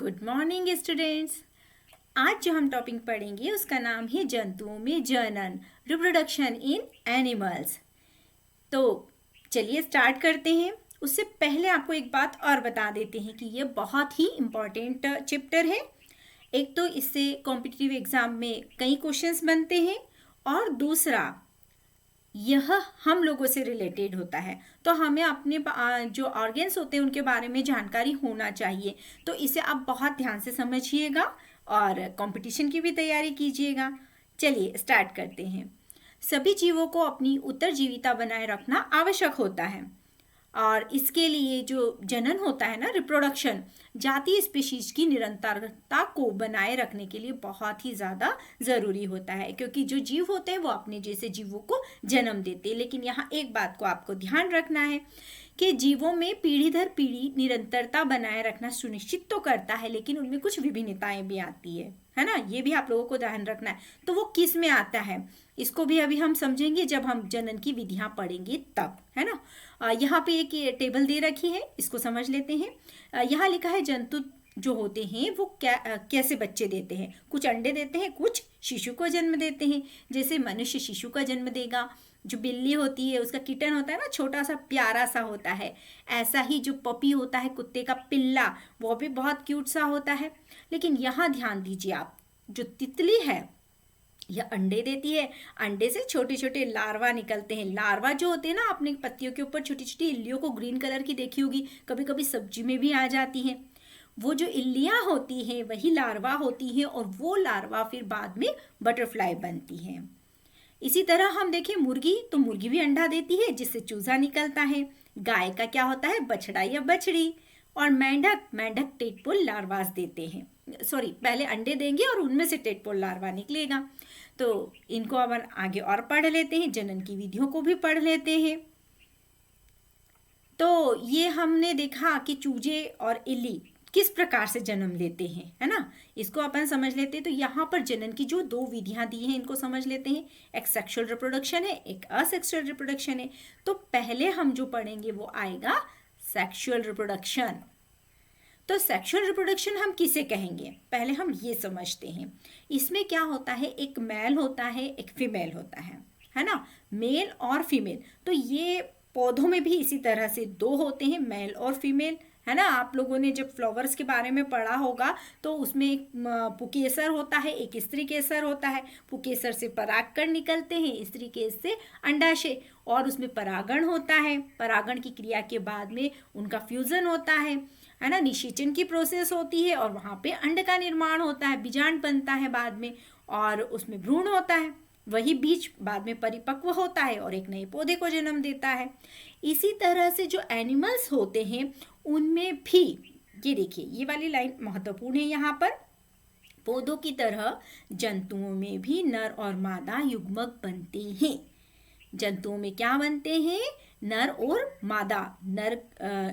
Good morning students. आज जो हम टॉपिक पढ़ेंगे उसका नाम है जंतुओं में जनन, रिप्रोडक्शन इन एनिमल्स। तो चलिए स्टार्ट करते हैं। उससे पहले आपको एक बात और बता देते हैं कि ये बहुत ही इम्पॉर्टेंट चैप्टर है। एक तो इससे कॉम्पिटिटिव एग्जाम में कई क्वेश्चंस बनते हैं और दूसरा यह हम लोगों से रिलेटेड होता है, तो हमें अपने जो ऑर्गन्स होते हैं उनके बारे में जानकारी होना चाहिए। तो इसे आप बहुत ध्यान से समझिएगा और कंपटीशन की भी तैयारी कीजिएगा। चलिए स्टार्ट करते हैं। सभी जीवों को अपनी उत्तरजीविता बनाए रखना आवश्यक होता है और इसके लिए जो जनन होता है ना, रिप्रोडक्शन, जातीय स्पीशीज की निरंतरता को बनाए रखने के लिए बहुत ही ज़्यादा ज़रूरी होता है, क्योंकि जो जीव होते हैं वो अपने जैसे जीवों को जन्म देते हैं। लेकिन यहाँ एक बात को आपको ध्यान रखना है कि जीवों में पीढ़ी दर पीढ़ी निरंतरता बनाए रखना सुनिश्चित तो करता है, लेकिन उनमें कुछ विभिन्नताएं भी आती है ना। ये भी आप लोगों को ध्यान रखना है। तो वो किस में आता है इसको भी अभी हम समझेंगे जब हम जनन की विधियां पढ़ेंगे तब, है ना। यहाँ पे एक टेबल दे रखी है, इसको समझ लेते हैं। यहाँ लिखा है जंतु जो होते हैं वो कैसे बच्चे देते हैं। कुछ अंडे देते हैं, कुछ शिशु को जन्म देते हैं। जैसे मनुष्य शिशु का जन्म देगा, जो बिल्ली होती है उसका किटन होता है ना, छोटा सा प्यारा सा होता है। ऐसा ही जो पपी होता है, कुत्ते का पिल्ला, वो भी बहुत क्यूट सा होता है। लेकिन यहाँ ध्यान दीजिए आप, जो तितली है यह अंडे देती है। अंडे से छोटे छोटे लार्वा निकलते हैं। लार्वा जो होते हैं ना, अपने पत्तियों के ऊपर छोटी छोटी इल्लियों को ग्रीन कलर की देखी होगी, कभी कभी सब्जी में भी आ जाती हैं। वो जो इल्लियां होती हैं वही लार्वा होती हैं और वो लार्वा फिर बाद में बटरफ्लाई बनती हैं। इसी तरह हम देखें मुर्गी, तो मुर्गी भी अंडा देती है जिससे चूजा निकलता है। गाय का क्या होता है, बछड़ा या बछड़ी। और मेंढक, मेंढक टेटपोल लार्वास देते हैं। सॉरी, पहले अंडे देंगे और उनमें से टेटपोल लार्वा निकलेगा। तो इनको अब आगे और पढ़ लेते हैं, जनन की विधियों को भी पढ़ लेते हैं। तो ये हमने देखा कि चूजे और इल्ली किस प्रकार से जन्म लेते हैं, है ना। इसको अपन समझ लेते हैं। तो यहाँ पर जनन की जो दो विधियां दी हैं इनको समझ लेते हैं। एक सेक्सुअल रिप्रोडक्शन है, एक असेक्सुअल रिप्रोडक्शन है। तो पहले हम जो पढ़ेंगे वो आएगा सेक्सुअल रिप्रोडक्शन। तो सेक्सुअल रिप्रोडक्शन हम किसे कहेंगे, पहले हम ये समझते हैं। इसमें क्या होता है, एक मेल होता है, एक फीमेल होता है ना, मेल और फीमेल। तो ये पौधों में भी इसी तरह से दो होते हैं, मेल और फीमेल, है ना। आप लोगों ने जब फ्लावर्स के बारे में पढ़ा होगा तो उसमें एक पुकेसर होता है, एक स्त्री केसर होता है। पुकेसर से परागकण निकलते हैं, स्त्री केस से अंडाशय, और उसमें परागण होता है। परागण की क्रिया के बाद में उनका फ्यूजन होता है ना। निषेचन की प्रोसेस होती है और वहाँ पे अंड का निर्माण होता है, बीजांड बनता है बाद में, और उसमें भ्रूण होता है। वही बीज बाद में परिपक्व होता है और एक नए पौधे को जन्म देता है। इसी तरह से जो एनिमल्स होते हैं उनमें भी, ये देखिए ये वाली लाइन महत्वपूर्ण है यहाँ पर, पौधों की तरह जंतुओं में भी नर और मादा युग्मक बनते हैं। जंतुओं में क्या बनते हैं, नर और मादा, नर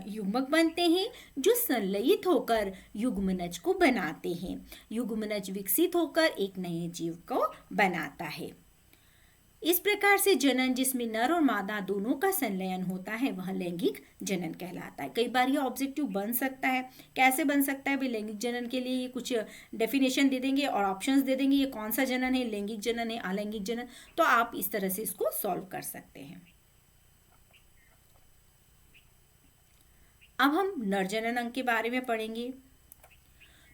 युग्मक बनते हैं जो संलयित होकर युग्मनज को बनाते हैं। युग्मनज विकसित होकर एक नए जीव को बनाता है। इस प्रकार से जनन जिसमें नर और मादा दोनों का संलयन होता है वह लैंगिक जनन कहलाता है। कई बार ये ऑब्जेक्टिव बन सकता है। कैसे बन सकता है भाई, लैंगिक जनन के लिए ये कुछ डेफिनेशन दे देंगे और ऑप्शंस दे देंगे, ये कौन सा जनन है, लैंगिक जनन है, अलैंगिक जनन। तो आप इस तरह से इसको सॉल्व कर सकते हैं। अब हम नर जनन अंग के बारे में पढ़ेंगे।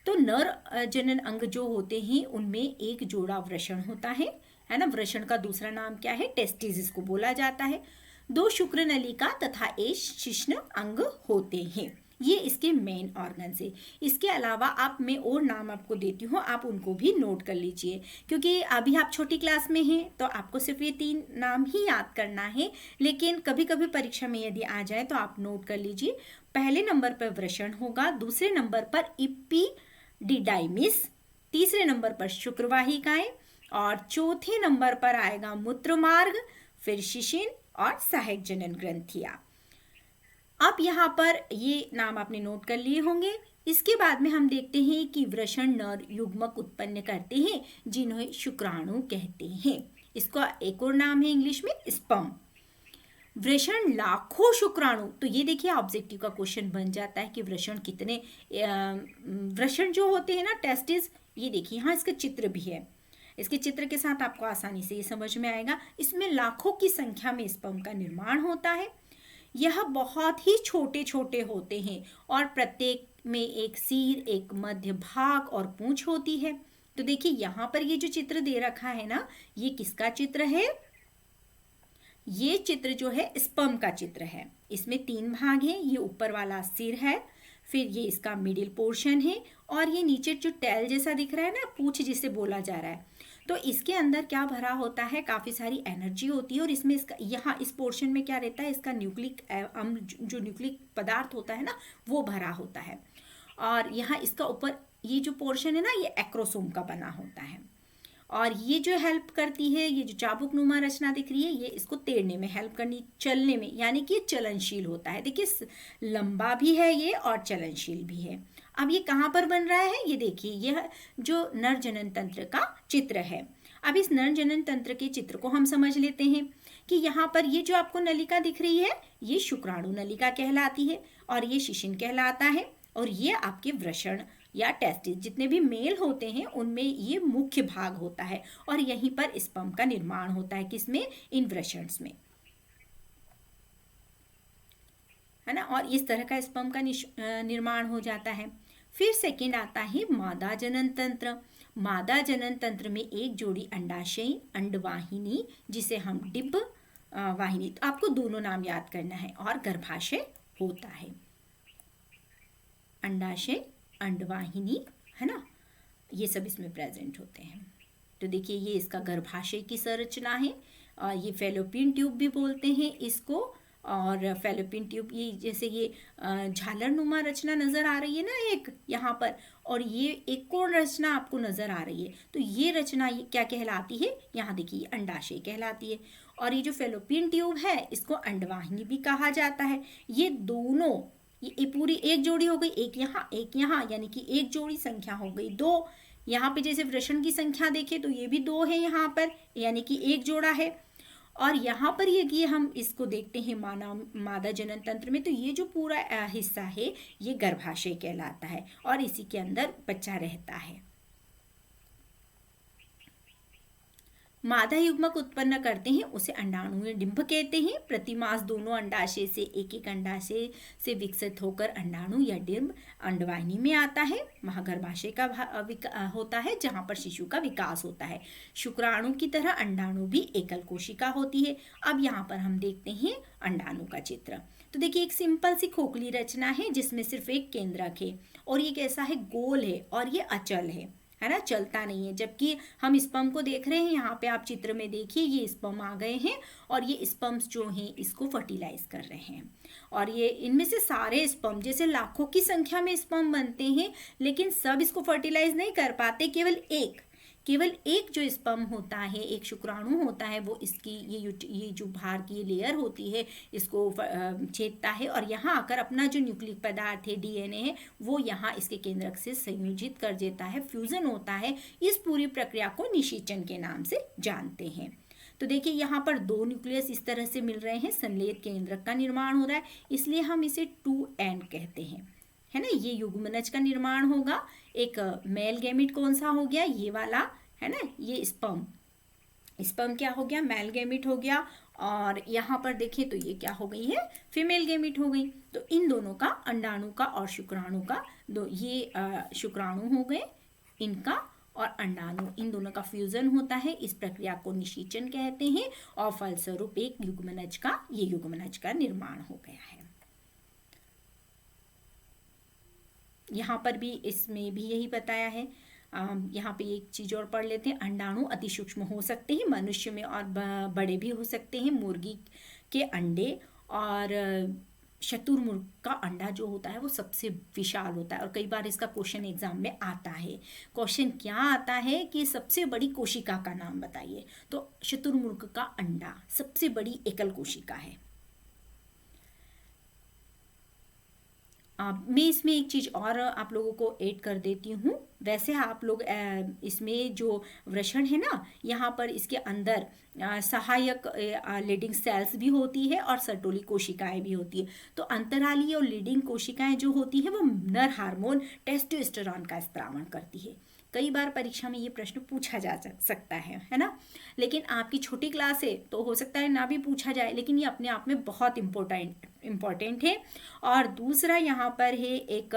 तो नर जनन अंग जो होते हैं उनमें एक जोड़ा वृषण होता है ना। वृषण का दूसरा नाम क्या है, टेस्टिस इसको बोला जाता है। दो शुक्र नलिका तथा एक शिश्न अंग होते हैं। ये इसके मेन ऑर्गन है। इसके अलावा आप, मैं और नाम आपको देती हूँ, आप उनको भी नोट कर लीजिए, क्योंकि अभी आप छोटी क्लास में हैं तो आपको सिर्फ ये 3 नाम ही याद करना है। लेकिन कभी कभी परीक्षा में यदि आ जाए तो आप नोट कर लीजिए। पहले नंबर पर वृषण होगा, दूसरे नंबर पर इप्पीडिडाइमिस, तीसरे नंबर पर शुक्रवाहिकाएं, और चौथे नंबर पर आएगा मूत्रमार्ग, फिर शिशिन और सहायक जनन ग्रंथियां। अब यहाँ पर ये नाम आपने नोट कर लिए होंगे। इसके बाद में हम देखते हैं कि वृषण नर युग्मक उत्पन्न करते हैं जिन्हें शुक्राणु कहते हैं। इसका एक और नाम है इंग्लिश में स्पर्म। वृषण लाखों शुक्राणु, तो ये देखिए ऑब्जेक्टिव का क्वेश्चन बन जाता है कि वृषण कितने, वृषण जो होते हैं ना टेस्टिस, ये देखिए यहाँ इसका चित्र भी है, इसके चित्र के साथ आपको आसानी से ये समझ में आएगा। इसमें लाखों की संख्या में स्पर्म का निर्माण होता है। यह बहुत ही छोटे छोटे होते हैं और प्रत्येक में एक सिर, एक मध्य भाग और पूंछ होती है। तो देखिए यहाँ पर ये जो चित्र दे रखा है ना, ये किसका चित्र है? ये चित्र जो है स्पर्म का चित्र है। इसमें 3 भाग हैं। ये ऊपर वाला सिर है, फिर ये इसका मिडिल पोर्शन है और ये नीचे जो टेल जैसा दिख रहा है ना, पूंछ जिसे बोला जा रहा है। तो इसके अंदर क्या भरा होता है? काफ़ी सारी एनर्जी होती है और इसमें इसका यहाँ इस पोर्शन में क्या रहता है? इसका न्यूक्लिक अम्ल, जो न्यूक्लिक पदार्थ होता है ना, वो भरा होता है। और यहाँ इसका ऊपर ये जो पोर्शन है ना, ये एक्रोसोम का बना होता है। और ये जो हेल्प करती है, ये जो चाबुक नुमा रचना दिख रही है, ये इसको तैरने में हेल्प करनी, चलने में, यानी कि चलनशील होता है। देखिए लंबा भी है ये और चलनशील भी है। अब ये कहाँ पर बन रहा है? ये देखिए, यह जो नर जनन तंत्र का चित्र है। अब इस नर जनन तंत्र के चित्र को हम समझ लेते हैं कि यहाँ पर ये जो आपको नलिका दिख रही है, ये शुक्राणु नलिका कहलाती है और ये शिशिन कहलाता है। और ये आपके वृषण या टेस्टिस, जितने भी मेल होते हैं उनमें ये मुख्य भाग होता है और यहीं पर स्पर्म का निर्माण होता है। किसमें? इन वृषण्स में, है ना। और इस तरह का स्पर्म का निर्माण हो जाता है। फिर सेकंड आता है मादा जनन तंत्र। मादा जनन तंत्र में एक जोड़ी अंडाशय, अंडवाहिनी, जिसे हम डिंब वाहिनी, तो आपको दोनों नाम याद करना है, और गर्भाशय होता है। अंडाशय, अंडवाहिनी, है ना, ये सब इसमें प्रेजेंट होते हैं। तो देखिए ये इसका गर्भाशय की संरचना है। ये फेलोपियन ट्यूब भी बोलते हैं इसको। और फेलोपियन ट्यूब, ये जैसे ये झालर नुमा रचना नज़र आ रही है ना एक यहाँ पर, और ये एक कोण रचना आपको नज़र आ रही है। तो ये रचना ये क्या कहलाती है? यहाँ देखिए अंडाशय कहलाती है। और ये जो फेलोपियन ट्यूब है, इसको अंडवाहिनी भी कहा जाता है। ये दोनों, ये पूरी एक जोड़ी हो गई, एक यहाँ, यानी कि एक जोड़ी संख्या हो गई 2। यहाँ पे जैसे वृषण की संख्या देखें तो ये भी 2 है यहाँ पर, यानी कि एक जोड़ा है। और यहाँ पर ये हम इसको देखते हैं मादा जनन तंत्र में, तो ये जो पूरा हिस्सा है ये गर्भाशय कहलाता है और इसी के अंदर बच्चा रहता है। मादा युग्मक उत्पन्न करते हैं उसे अंडाणु या डिंभ कहते हैं। प्रतिमास दोनों अंडाशय से एक अंडाशय से विकसित होकर अंडाणु या डिंभ अंडवाहिनी में आता है। वहाँ गर्भाशय का होता है जहाँ पर शिशु का विकास होता है। शुक्राणु की तरह अंडाणु भी एकल कोशिका होती है। अब यहाँ पर हम देखते हैं अंडाणु का चित्र। तो देखिए एक सिंपल सी खोखली रचना है जिसमें सिर्फ एक केंद्रक है और ये कैसा है? गोल है और ये अचल है ना, चलता नहीं है। जबकि हम स्पर्म को देख रहे हैं, यहाँ पे आप चित्र में देखिए ये स्पर्म आ गए हैं और ये स्पर्म्स जो हैं इसको फर्टिलाइज कर रहे हैं। और ये इनमें से सारे स्पर्म, जैसे लाखों की संख्या में स्पर्म बनते हैं, लेकिन सब इसको फर्टिलाइज नहीं कर पाते। केवल एक जो स्पर्म होता है, एक शुक्राणु होता है, वो इसकी ये जो बाहर की लेयर होती है इसको छेदता है और यहाँ आकर अपना जो न्यूक्लिक पदार्थ है, डीएनए है, वो यहाँ इसके केंद्रक से संयोजित कर देता है, फ्यूजन होता है। इस पूरी प्रक्रिया को निषेचन के नाम से जानते हैं। तो देखिए यहाँ पर 2 न्यूक्लियस इस तरह से मिल रहे हैं, संलेत केंद्रक का निर्माण हो रहा है, इसलिए हम इसे 2N कहते हैं, है ना। ये युग्मनज का निर्माण होगा। एक मेल गैमिट कौन सा हो गया? ये वाला, है ना, ये स्पर्म क्या हो गया? मेल गैमिट हो गया। और यहाँ पर देखिए तो ये क्या हो गई है? फीमेल गैमिट हो गई। तो इन दोनों का, अंडाणु का और शुक्राणु का, ये शुक्राणु हो गए इनका, और अंडाणु, इन दोनों का फ्यूजन होता है। इस प्रक्रिया को निषेचन कहते हैं और फलस्वरूप एक युग्मनज का निर्माण हो गया है। यहाँ पर भी इसमें भी यही बताया है। यहाँ पे एक चीज़ और पढ़ लेते हैं। अंडाणु अति सूक्ष्म हो सकते हैं, मनुष्य में, और बड़े भी हो सकते हैं। मुर्गी के अंडे और शतुरमुर्ग का अंडा जो होता है वो सबसे विशाल होता है। और कई बार इसका क्वेश्चन एग्जाम में आता है। क्वेश्चन क्या आता है कि सबसे बड़ी कोशिका का नाम बताइए, तो शतुरमुर्ग का अंडा सबसे बड़ी एकल कोशिका है। मैं इसमें एक चीज़ और आप लोगों को ऐड कर देती हूँ। वैसे आप लोग इसमें जो वृषण है ना, यहाँ पर इसके अंदर सहायक लीडिंग सेल्स भी होती है और सर्टोली कोशिकाएं भी होती है। तो अंतराली और लीडिंग कोशिकाएं जो होती है वो नर हार्मोन टेस्टोस्टेरोन का स्त्रावण करती है। कई बार परीक्षा में ये प्रश्न पूछा जा सकता है ना। लेकिन आपकी छोटी क्लास है तो हो सकता है ना भी पूछा जाए, लेकिन ये अपने आप में बहुत इम्पोर्टेंट है। और दूसरा यहाँ पर है एक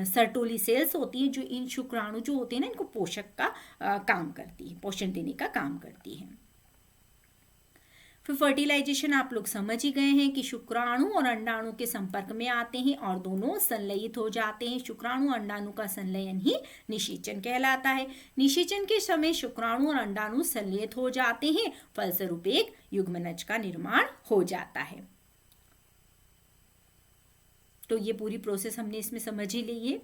सर्टोली सेल्स होती है जो इन शुक्राणु जो होते हैं ना, इनको पोषक का काम करती है, पोषण देने का काम करती है। फिर फर्टिलाइजेशन आप लोग समझ ही गए हैं कि शुक्राणु और अंडाणु के संपर्क में आते हैं और दोनों संलयित हो जाते हैं। शुक्राणु अंडाणु का संलयन ही निषेचन कहलाता है। निषेचन के समय शुक्राणु और अंडाणु संलयित हो जाते हैं, फलस्वरूप एक युग्मनज का निर्माण हो जाता है। तो ये पूरी प्रोसेस हमने इसमें समझ ही ली है।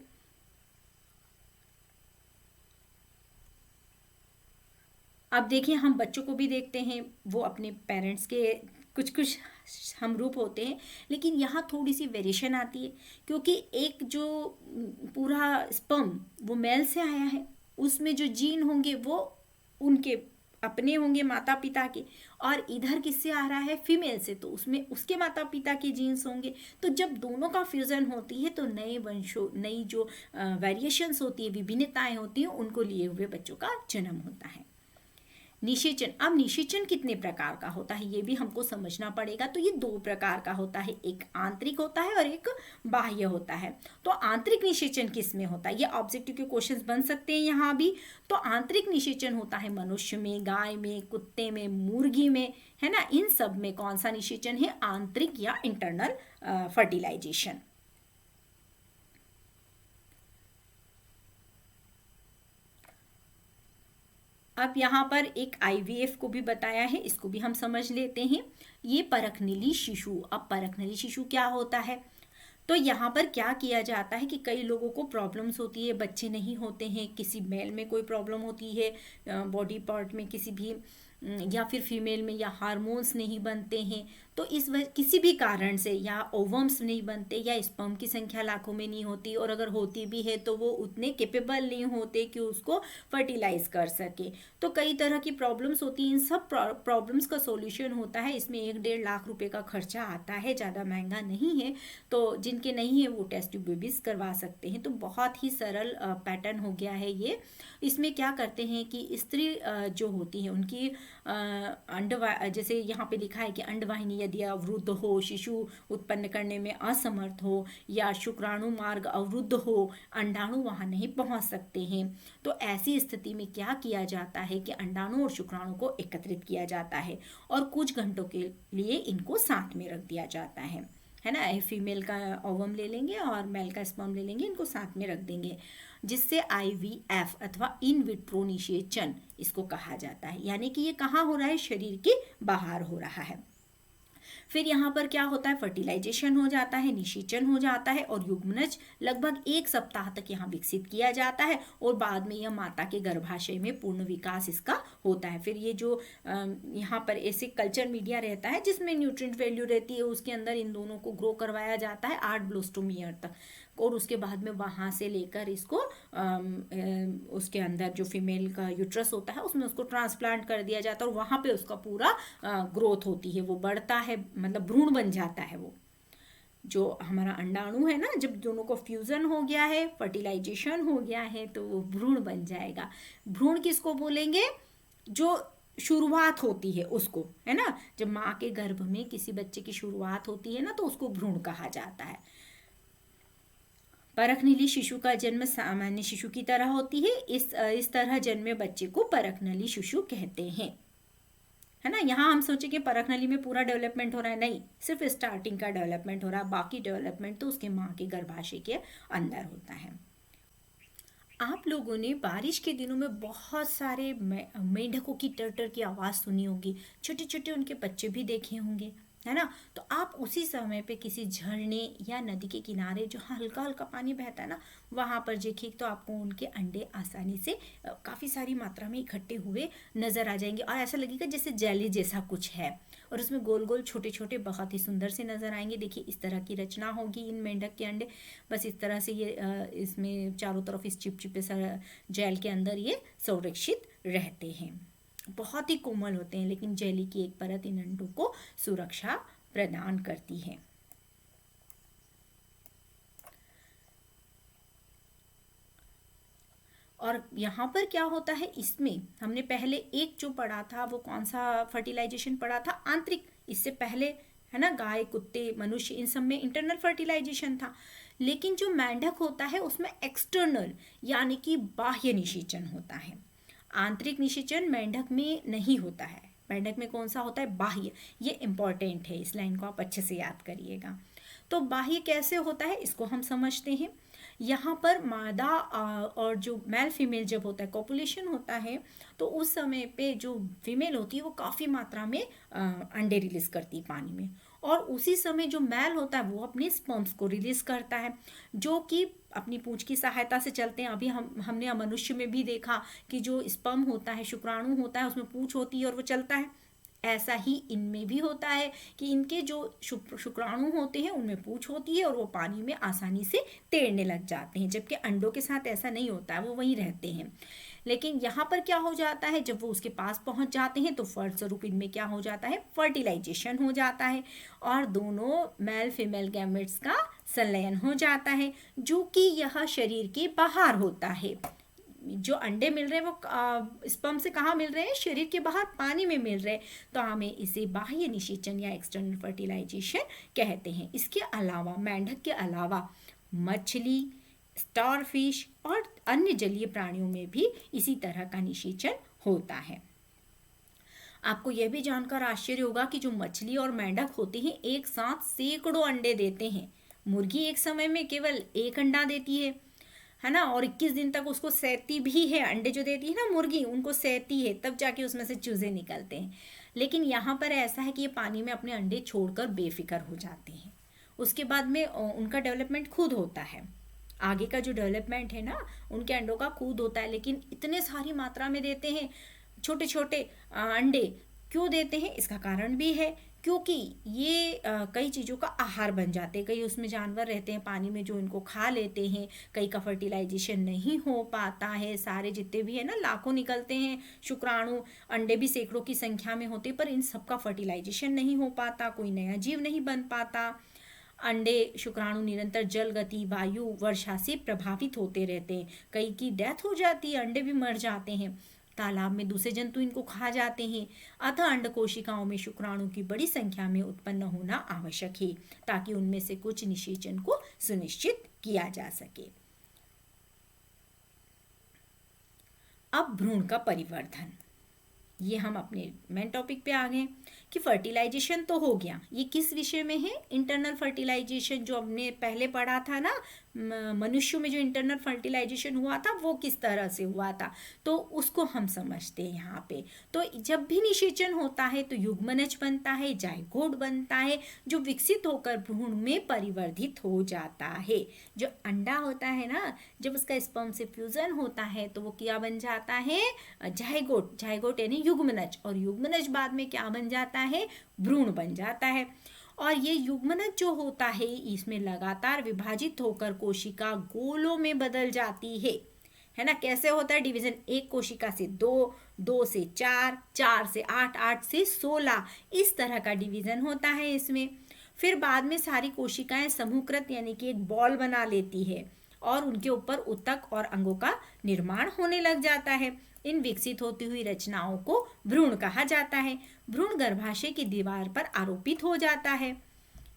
अब देखिए, हम बच्चों को भी देखते हैं, वो अपने पेरेंट्स के कुछ कुछ हम रूप होते हैं, लेकिन यहाँ थोड़ी सी वेरिएशन आती है, क्योंकि एक जो पूरा स्पर्म वो मेल से आया है, उसमें जो जीन होंगे वो उनके अपने होंगे माता पिता के, और इधर किससे आ रहा है, फीमेल से, तो उसमें उसके माता पिता के जीन्स होंगे। तो जब दोनों का फ्यूजन होती है तो नए वंशों, नई जो वेरिएशंस होती है, विभिन्नताएं होती हैं, उनको लिए हुए बच्चों का जन्म होता है। निषेचन, अब निषेचन कितने प्रकार का होता है ये भी हमको समझना पड़ेगा। तो ये 2 प्रकार का होता है, एक आंतरिक होता है और एक बाह्य होता है। तो आंतरिक निषेचन किस में होता है, ये ऑब्जेक्टिव के क्वेश्चंस बन सकते हैं यहाँ भी। तो आंतरिक निषेचन होता है मनुष्य में, गाय में, कुत्ते में, मुर्गी में, है ना। इन सब में कौन सा निषेचन है, आंतरिक या इंटरनल फर्टिलाइजेशन। अब यहाँ पर एक IVF को भी बताया है, इसको भी हम समझ लेते हैं। ये परखनीली शिशु, अब परखनीली शिशु क्या होता है, तो यहाँ पर क्या किया जाता है कि कई लोगों को प्रॉब्लम्स होती है, बच्चे नहीं होते हैं, किसी मेल में कोई प्रॉब्लम होती है बॉडी पार्ट में किसी भी, या फिर फीमेल में, या हार्मोन्स नहीं बनते हैं, तो किसी भी कारण से, या ओवम्स नहीं बनते, या स्पर्म की संख्या लाखों में नहीं होती, और अगर होती भी है तो वो उतने कैपेबल नहीं होते कि उसको फर्टिलाइज कर सके। तो कई तरह की प्रॉब्लम्स होती हैं। इन सब प्रॉब्लम्स का सॉल्यूशन होता है, इसमें 1-1.5 लाख रुपए का खर्चा आता है, ज़्यादा महंगा नहीं है। तो जिनके नहीं है वो टेस्ट ट्यूब बेबीज करवा सकते हैं। तो बहुत ही सरल पैटर्न हो गया है ये। इसमें क्या करते हैं कि स्त्री जो होती है उनकी जैसे यहाँ पे लिखा है कि अंडवाहिनी यदि अवरुद्ध हो, शिशु उत्पन्न करने में असमर्थ हो, या शुक्राणु मार्ग अवरुद्ध हो, अंडाणु वहां नहीं पहुंच सकते हैं, तो ऐसी स्थिति में क्या किया जाता है कि अंडाणु और शुक्राणु को एकत्रित किया जाता है और कुछ घंटों के लिए इनको साथ में रख दिया जाता है ना। फीमेल का ओवम ले लेंगे और मेल का स्पर्म ले लेंगे, इनको साथ में रख देंगे, जिससे IVF अथवा इन विट्रो निषेचन इसको कहा जाता है। यानी कि ये कहाँ हो रहा है, शरीर के बाहर हो रहा है। फिर यहाँ पर क्या होता है, फर्टिलाइजेशन हो जाता है, निषेचन हो जाता है, और युग्मनज लगभग 1 सप्ताह तक यहाँ विकसित किया जाता है, और बाद में यह माता के गर्भाशय में पूर्ण विकास इसका होता है। फिर ये जो यहाँ पर ऐसे कल्चर मीडिया रहता है जिसमें न्यूट्रिएंट वैल्यू रहती है, उसके अंदर इन दोनों को ग्रो करवाया जाता है 8 ब्लोस्टोम ईयर तक, और उसके बाद में वहाँ से लेकर इसको उसके अंदर जो फीमेल का यूट्रस होता है उसमें उसको ट्रांसप्लांट कर दिया जाता है, और वहाँ पे उसका पूरा ग्रोथ होती है, वो बढ़ता है, मतलब भ्रूण बन जाता है। वो जो हमारा अंडाणु है ना, जब दोनों को फ्यूजन हो गया है, फर्टिलाइजेशन हो गया है, तो वो भ्रूण बन जाएगा। भ्रूण किसको बोलेंगे, जो शुरुआत होती है उसको, है ना। जब माँ के गर्भ में किसी बच्चे की शुरुआत होती है ना, तो उसको भ्रूण कहा जाता है। परखनीली शिशु का जन्म सामान्य शिशु की तरह होती है। इस तरह जन्मे बच्चे को परखनीली शिशु कहते हैं, है ना। यहाँ हम सोचे कि परखनली में पूरा डेवलपमेंट हो रहा है, नहीं, सिर्फ स्टार्टिंग का डेवलपमेंट हो रहा है, बाकी डेवलपमेंट तो उसके माँ के गर्भाशय के अंदर होता है। आप लोगों ने बारिश के दिनों में बहुत सारे मेंढकों की टर की आवाज़ सुनी होगी, छोटे छोटे उनके बच्चे भी देखे होंगे, है ना। तो आप उसी समय पे किसी झरने या नदी के किनारे जो हल्का हल्का पानी बहता है ना, वहाँ पर देखिए तो आपको उनके अंडे आसानी से काफ़ी सारी मात्रा में इकट्ठे हुए नज़र आ जाएंगे और ऐसा लगेगा जैसे जेली जैसा कुछ है, और उसमें गोल गोल छोटे छोटे बहुत ही सुंदर से नज़र आएंगे। देखिए इस तरह की रचना होगी इन मेंढक के अंडे। बस इस तरह से ये इसमें चारों तरफ इस चिपचिपे सा जेल के अंदर ये संरक्षित रहते हैं। बहुत ही कोमल होते हैं, लेकिन जेली की एक परत इन अंडों को सुरक्षा प्रदान करती है। और यहाँ पर क्या होता है, इसमें हमने पहले एक जो पढ़ा था वो कौन सा फर्टिलाइजेशन पढ़ा था, आंतरिक। इससे पहले है ना गाय कुत्ते मनुष्य इन सब में इंटरनल फर्टिलाइजेशन था, लेकिन जो मेंढक होता है उसमें एक्सटर्नल यानी कि बाह्य निषेचन होता है। आंतरिक निषेचन मेंढक में नहीं होता है। मेंढक में कौन सा होता है, बाह्य। ये इंपॉर्टेंट है, इस लाइन को आप अच्छे से याद करिएगा। तो बाह्य कैसे होता है इसको हम समझते हैं। यहाँ पर मादा और जो मेल फीमेल जब होता है, कॉपुलेशन होता है, तो उस समय पे जो फीमेल होती है वो काफ़ी मात्रा में अंडे रिलीज करती है पानी में, और उसी समय जो मेल होता है वो अपने स्पर्म्स को रिलीज करता है, जो कि अपनी पूंछ की सहायता से चलते हैं। अभी हमने मनुष्य में भी देखा कि जो स्पर्म होता है, शुक्राणु होता है, उसमें पूंछ होती है और वो चलता है। ऐसा ही इनमें भी होता है कि इनके जो शुक्राणु होते हैं उनमें पूंछ होती है और वो पानी में आसानी से तैरने लग जाते हैं, जबकि अंडों के साथ ऐसा नहीं होता है, वो वहीं रहते हैं। लेकिन यहाँ पर क्या हो जाता है, जब वो उसके पास पहुँच जाते हैं तो फलस्वरूप इनमें क्या हो जाता है, फर्टिलाइजेशन हो जाता है और दोनों मेल फीमेल गैमेट्स का संलयन हो जाता है, जो कि यह शरीर के बाहर होता है। जो अंडे मिल रहे हैं वो स्पर्म से कहाँ मिल रहे हैं, शरीर के बाहर पानी में मिल रहे हैं, तो हमें इसे बाह्य निषेचन या एक्सटर्नल फर्टिलाइजेशन कहते हैं। इसके अलावा मेंढक के अलावा मछली, स्टारफिश और अन्य जलीय प्राणियों में भी इसी तरह का निषेचन होता है। आपको यह भी जानकर आश्चर्य होगा कि जो मछली और मेंढक होते हैं एक साथ सैकड़ों अंडे देते हैं। मुर्गी एक समय में केवल एक अंडा देती है ना, और 21 दिन तक उसको सहती भी है। अंडे जो देती है ना मुर्गी, उनको सहती है, तब जाके उसमें से चूजे निकलते हैं। लेकिन यहाँ पर ऐसा है कि ये पानी में अपने अंडे छोड़कर बेफिक्र हो जाते हैं। उसके बाद में उनका डेवलपमेंट खुद होता है। आगे का जो डेवलपमेंट है ना उनके अंडों का खुद होता है, लेकिन इतने सारी मात्रा में देते हैं छोटे छोटे अंडे। क्यों देते हैं, इसका कारण भी है, क्योंकि ये कई चीज़ों का आहार बन जाते हैं। कई उसमें जानवर रहते हैं पानी में जो इनको खा लेते हैं, कई का फर्टिलाइजेशन नहीं हो पाता है। सारे जितने भी है ना लाखों निकलते हैं शुक्राणु, अंडे भी सैकड़ों की संख्या में होते, पर इन सब का फर्टिलाइजेशन नहीं हो पाता, कोई नया जीव नहीं बन पाता। अंडे शुक्राणु निरंतर जल गति, वायु, वर्षा से प्रभावित होते रहते हैं। कई की डेथ हो जाती है, अंडे भी मर जाते हैं। तालाब में दूसरे जंतु इनको खा जाते हैं। अतः अंड कोशिकाओं में शुक्राणु की बड़ी संख्या में उत्पन्न होना आवश्यक है, ताकि उनमें से कुछ निषेचन को सुनिश्चित किया जा सके। अब भ्रूण का परिवर्धन, ये हम अपने मेन टॉपिक पे आ गए कि फर्टिलाइजेशन तो हो गया। ये किस विषय में है, इंटरनल फर्टिलाइजेशन जो हमने पहले पढ़ा था ना, मनुष्यों में जो इंटरनल फर्टिलाइजेशन हुआ था वो किस तरह से हुआ था, तो उसको हम समझते हैं यहाँ पे। तो जब भी निषेचन होता है तो युग्मनज बनता है, जाइगोट बनता है, जो विकसित होकर भ्रूण में परिवर्धित हो जाता है। जो अंडा होता है ना, जब उसका स्पर्म से फ्यूजन होता है तो वो क्या बन जाता है, जाइगोट। जाइगोट यानी युग्मनज, और युग्मनज बाद में क्या बन जाता है, भ्रूण बन जाता है। और ये युग्मनज जो होता है इसमें लगातार विभाजित होकर कोशिका गोलों में बदल जाती है ना। कैसे होता है डिवीजन, एक कोशिका से 2, 2 से 4, 4 से 8, 8 से 16, इस तरह का डिवीजन होता है इसमें। फिर बाद में सारी कोशिकाएं समूहकृत यानी कि एक बॉल बना लेती है और उनके ऊपर ऊतक और अंगों का निर्माण होने लग जाता है। इन विकसित होती हुई रचनाओं को भ्रूण कहा जाता है। भ्रूण गर्भाशय की दीवार पर आरोपित हो जाता है।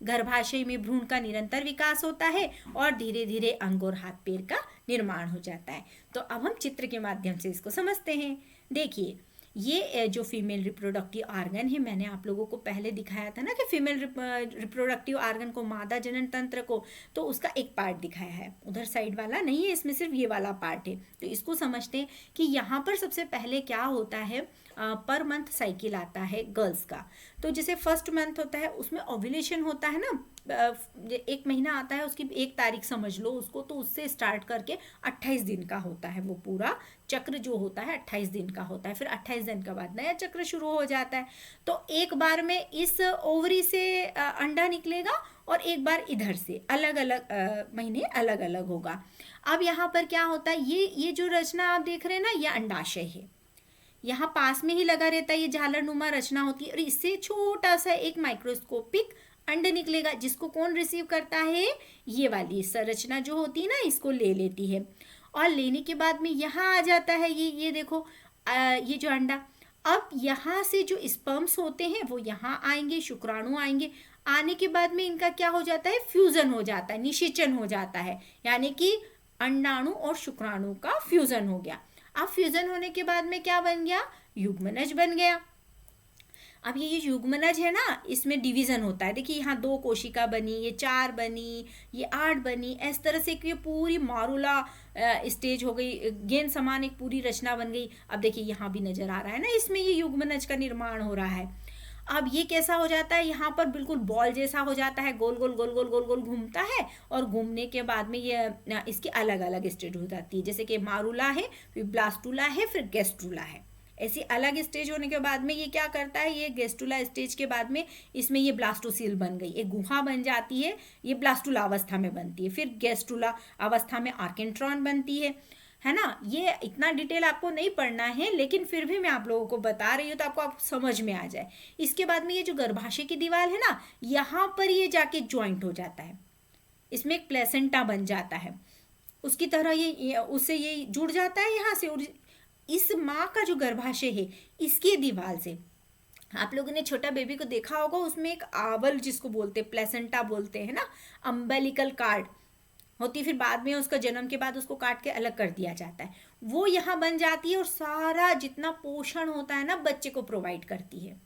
गर्भाशय में भ्रूण का निरंतर विकास होता है और धीरे धीरे अंग और हाथ पैर का निर्माण हो जाता है। तो अब हम चित्र के माध्यम से इसको समझते हैं। देखिए ये जो फीमेल रिप्रोडक्टिव आर्गन है, मैंने आप लोगों को पहले दिखाया था ना कि फीमेल रिप्रोडक्टिव आर्गन को, मादा जनन तंत्र को, तो उसका एक पार्ट दिखाया है, उधर साइड वाला नहीं है, इसमें सिर्फ ये वाला पार्ट है। तो इसको समझते हैं कि यहाँ पर सबसे पहले क्या होता है, पर मंथ साइकिल आता है गर्ल्स का। तो जैसे फर्स्ट मंथ होता है उसमें ओव्यूलेशन होता है ना, एक महीना आता है, उसकी 1 तारीख समझ लो उसको, तो उससे स्टार्ट करके 28 दिन का होता है, वो पूरा चक्र जो होता है 28 दिन का होता है। फिर 28 दिन के बाद नया चक्र शुरू हो जाता है। तो एक बार में इस ओवरी से अंडा निकलेगा और एक बार इधर से, अलग अलग महीने अलग अलग होगा। अब यहाँ पर क्या होता है, ये जो रचना आप देख रहे हैं ना, ये अंडाशय है, यहाँ पास में ही लगा रहता है, ये झालरनुमा रचना होती है, और इससे छोटा सा एक माइक्रोस्कोपिक अंड निकलेगा, जिसको कौन रिसीव करता है, ये वाली संरचना जो होती है ना, इसको ले लेती है। और लेने के बाद में यहाँ आ जाता है ये देखो, ये जो अंडा, अब यहाँ से जो स्पर्म्स होते हैं वो यहाँ आएंगे, शुक्राणु आएंगे, आने के बाद में इनका क्या हो जाता है, फ्यूजन हो जाता है, निषेचन हो जाता है, यानी कि अंडाणु और शुक्राणु का फ्यूजन हो गया। अब फ्यूजन होने के बाद में क्या बन गया, युग्मनज बन गया। अब ये युग्मनज है ना, इसमें डिवीजन होता है, देखिए यहाँ 2 कोशिका बनी, ये 4 बनी, ये 8 बनी, इस तरह से ये पूरी मारुला स्टेज हो गई, गेंद समान एक पूरी रचना बन गई। अब देखिए यहाँ भी नजर आ रहा है ना, इसमें ये युग्मनज का निर्माण हो रहा है। अब ये कैसा हो जाता है, यहाँ पर बिल्कुल बॉल जैसा हो जाता है, गोल गोल गोल गोल गोल गोल घूमता है, और घूमने के बाद में ये इसकी अलग अलग स्टेज हो जाती है, जैसे कि मारुला है, फिर ब्लास्टुला है, फिर गेस्ट्रुला है। ऐसी अलग स्टेज होने के बाद में ये क्या करता है, ये गेस्टुला स्टेज के बाद में इसमें ये ब्लास्टोसील बन गई, एक गुहा बन जाती है, ये ब्लास्टुला अवस्था में बनती है। फिर गेस्टुला अवस्था में आर्केंट्रॉन बनती है ना। ये इतना डिटेल आपको नहीं पढ़ना है, लेकिन फिर भी मैं आप लोगों को बता रही हूँ तो आपको समझ में आ जाए। इसके बाद में ये जो गर्भाशय की दीवार है ना, यहाँ पर ये जाके ज्वाइंट हो जाता है, इसमें एक प्लेसेंटा बन जाता है, उसकी तरह ये उससे ये जुड़ जाता है यहाँ से, और इस माँ का जो गर्भाशय है इसकी दीवार से, आप लोगों ने छोटा बेबी को देखा होगा, उसमें एक आवल जिसको बोलते हैं, प्लेसेंटा बोलते हैं ना, अम्बेलिकल कार्ड होती है, फिर बाद में उसका जन्म के बाद उसको काट के अलग कर दिया जाता है, वो यहाँ बन जाती है और सारा जितना पोषण होता है ना बच्चे को प्रोवाइड करती है।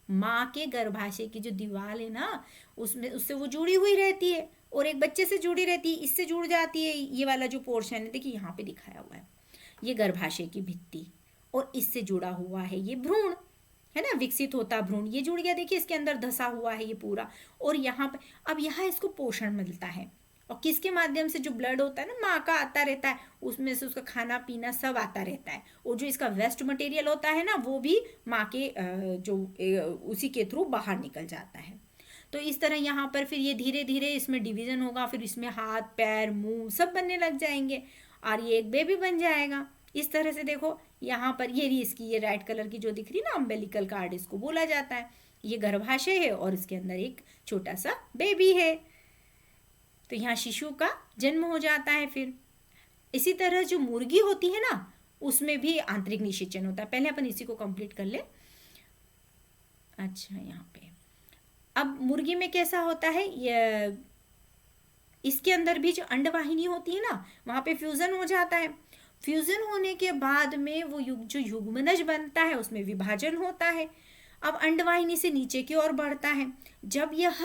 माँ के गर्भाशय की जो दीवार है ना, उसमें उससे वो जुड़ी हुई रहती है और एक बच्चे से जुड़ी रहती है, इससे जुड़ जाती है। ये वाला जो पोर्शन है, देखिए यहाँ पे दिखाया हुआ है, ये गर्भाशय की भित्ति, और इससे जुड़ा हुआ है ये भ्रूण, है ना, विकसित होता भ्रूण, ये जुड़ गया, देखिए इसके अंदर धसा हुआ है ये पूरा। और यहाँ पे अब यहाँ इसको पोषण मिलता है, और किसके माध्यम से, जो ब्लड होता है ना माँ का आता रहता है, उसमें से उसका खाना पीना सब आता रहता है, और जो इसका वेस्ट मटेरियल होता है ना, वो भी माँ के जो उसी के थ्रू बाहर निकल जाता है। तो इस तरह यहाँ पर फिर ये धीरे धीरे इसमें डिवीजन होगा, फिर इसमें हाथ पैर मुंह सब बनने लग जाएंगे, और ये एक बेबी बन जाएगा। इस तरह से देखो यहाँ पर ये इसकी ये रेड कलर की जो दिख रही ना अम्बेलिकल कार्ड, इसको बोला जाता है, ये गर्भाशय है और इसके अंदर एक छोटा सा बेबी है। तो यहाँ शिशु का जन्म हो जाता है। फिर इसी तरह जो मुर्गी होती है ना, उसमें भी आंतरिक निषेचन होता है। पहले अपन इसी को कंप्लीट कर ले। अच्छा, यहाँ पे अब मुर्गी में कैसा होता है, ये इसके अंदर भी जो अंडवाहिनी होती है ना, वहाँ पे फ्यूजन हो जाता है। फ्यूजन होने के बाद में वो जो युग्मनज बनता है उसमें विभाजन होता है। अब अंडवाहिनी से नीचे की ओर बढ़ता है। जब यह